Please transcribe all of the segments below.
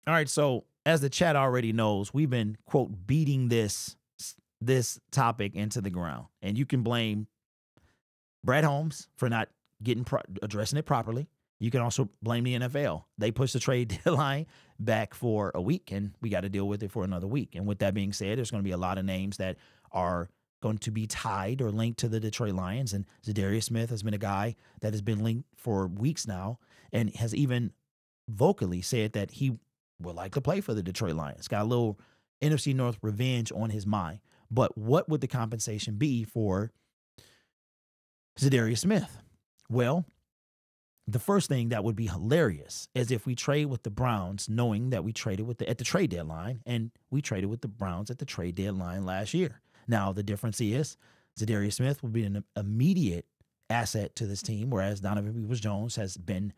All right, so as the chat already knows, we've been, quote, beating this topic into the ground. And you can blame Brad Holmes for not addressing it properly. You can also blame the NFL. They pushed the trade deadline back for a week, and we got to deal with it for another week. And with that being said, there's going to be a lot of names that are going to be tied or linked to the Detroit Lions. And Za'Darius Smith has been a guy that has been linked for weeks now and has even vocally said that he would like to play for the Detroit Lions. Got a little NFC North revenge on his mind. But what would the compensation be for Za'Darius Smith? Well, the first thing that would be hilarious is if we trade with the Browns, knowing that we traded at the trade deadline, and we traded with the Browns at the trade deadline last year. Now, the difference is Za'Darius Smith would be an immediate asset to this team, whereas Donovan Peoples-Jones has been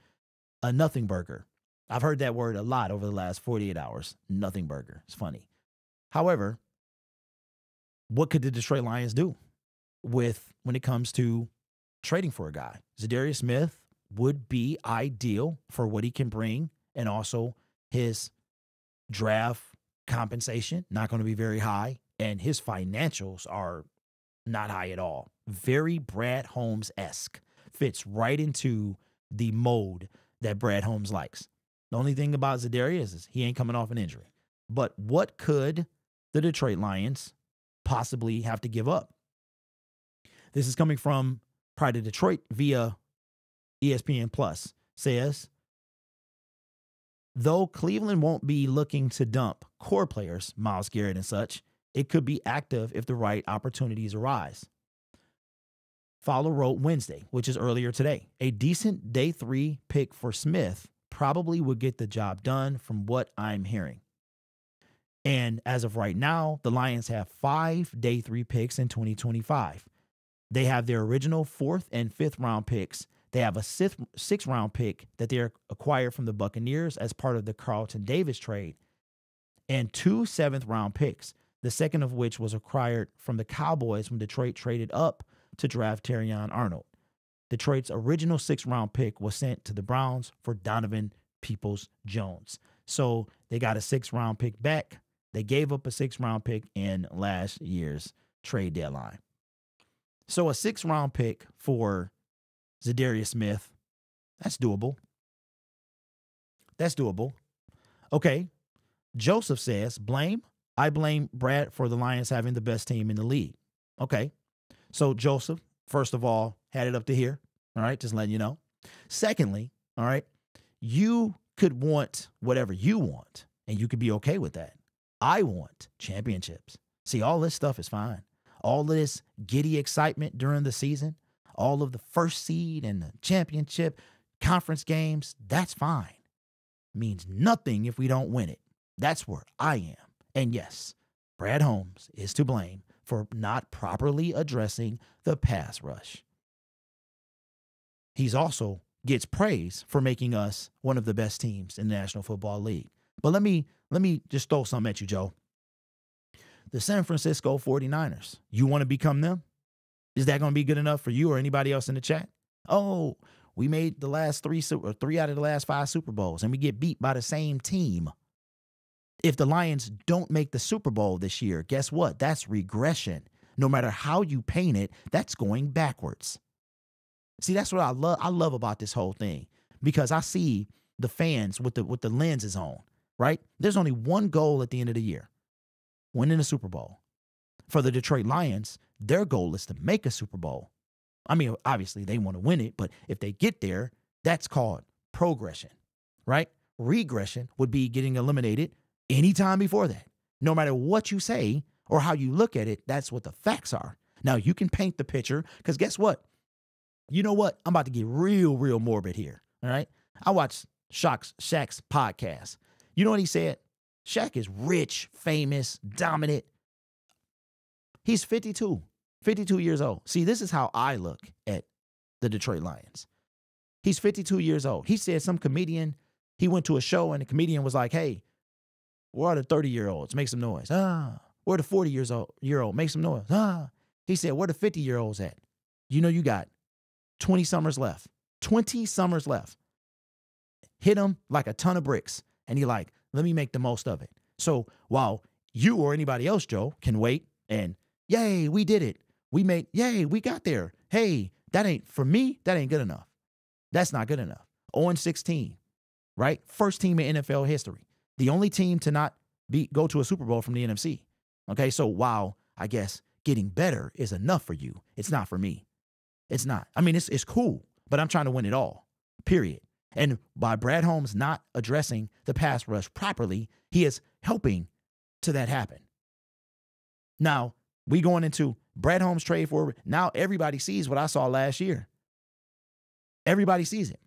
a nothing burger. I've heard that word a lot over the last 48 hours. Nothing burger. It's funny. However, what could the Detroit Lions do when it comes to trading for a guy? Za'Darius Smith would be ideal for what he can bring, and also his draft compensation, not going to be very high, and his financials are not high at all. Very Brad Holmes-esque. Fits right into the mode that Brad Holmes likes. The only thing about Za'Darius is he ain't coming off an injury. But what could the Detroit Lions possibly have to give up? This is coming from Pride of Detroit via ESPN Plus. Says, though Cleveland won't be looking to dump core players, Myles Garrett and such, it could be active if the right opportunities arise. Follow wrote Wednesday, which is earlier today. A decent day 3 pick for Smith probably would get the job done from what I'm hearing. And as of right now, the Lions have 5 day 3 picks in 2025. They have their original 4th and 5th round picks. They have a 6th round pick that they acquired from the Buccaneers as part of the Carlton Davis trade, and 2 7th round picks, the second of which was acquired from the Cowboys when Detroit traded up to draft Terrion Arnold. Detroit's original 6th round pick was sent to the Browns for Donovan Peoples-Jones. So they got a 6th round pick back. They gave up a 6th round pick in last year's trade deadline. So a 6th round pick for Za'Darius Smith, that's doable. That's doable. Okay. Joseph says, I blame Brad for the Lions having the best team in the league. Okay. So Joseph, first of all, had it up to here. All right. Just letting you know. Secondly, all right, you could want whatever you want, and you could be okay with that. I want championships. See, all this stuff is fine. All of this giddy excitement during the season, all of the first seed and the championship conference games, that's fine. Means nothing if we don't win it. That's where I am. And yes, Brad Holmes is to blame for not properly addressing the pass rush. He's also gets praise for making us one of the best teams in the National Football League. But let me just throw something at you, Joe. The San Francisco 49ers, you want to become them? Is that going to be good enough for you or anybody else in the chat? Oh, we made the last 3 out of the last 5 Super Bowls, and we get beat by the same team. If the Lions don't make the Super Bowl this year, guess what? That's regression. No matter how you paint it, that's going backwards. See, that's what I love about this whole thing, because I see the fans with the lenses on, right? There's only one goal at the end of the year: winning a Super Bowl. For the Detroit Lions, their goal is to make a Super Bowl. I mean, obviously they want to win it, but if they get there, that's called progression, right? Regression would be getting eliminated anytime before that. No matter what you say or how you look at it, that's what the facts are. Now, you can paint the picture, because guess what? You know what? I'm about to get real morbid here, all right? I watched Shaq's podcast. You know what he said? Shaq is rich, famous, dominant. He's 52 years old. See, this is how I look at the Detroit Lions. He's 52 years old. He said some comedian, he went to a show and the comedian was like, hey, where are the 30-year-olds? Make some noise. Where the 40-year-old? Make some noise. He said, where the 50-year-olds at? You know, you got 20 summers left. 20 summers left. Hit him like a ton of bricks. And he like, Let me make the most of it. So while you or anybody else, Joe, can wait and, yay, we did it. Yay, we got there. Hey, for me, that ain't good enough. That's not good enough. 0-16, right? First team in NFL history. The only team to not go to a Super Bowl from the NFC. Okay, so while I guess getting better is enough for you, it's not for me. It's not. I mean, it's cool, but I'm trying to win it all, period. And by Brad Holmes not addressing the pass rush properly, he is helping to that happen. Now, we going into Brad Holmes trade for, now everybody sees what I saw last year. Everybody sees it.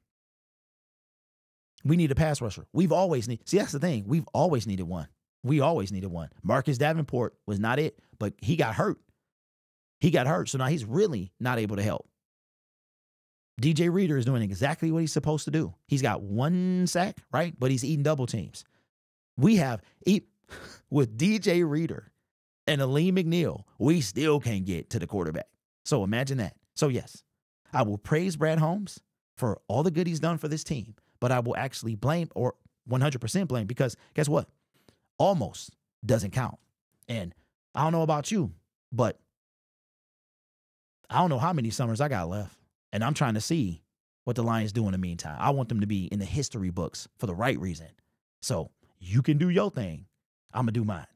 We need a pass rusher. See, that's the thing. We've always needed one. We always needed one. Marcus Davenport was not it, but he got hurt. So now he's really not able to help. DJ Reader is doing exactly what he's supposed to do. He's got 1 sack, right? But he's eating double teams. With DJ Reader and Aleem McNeil, we still can't get to the quarterback. So imagine that. So yes, I will praise Brad Holmes for all the good he's done for this team, but I will actually blame, or 100% blame, because guess what? Almost doesn't count. And I don't know about you, but I don't know how many summers I got left. And I'm trying to see what the Lions do in the meantime. I want them to be in the history books for the right reason. So you can do your thing. I'm going to do mine.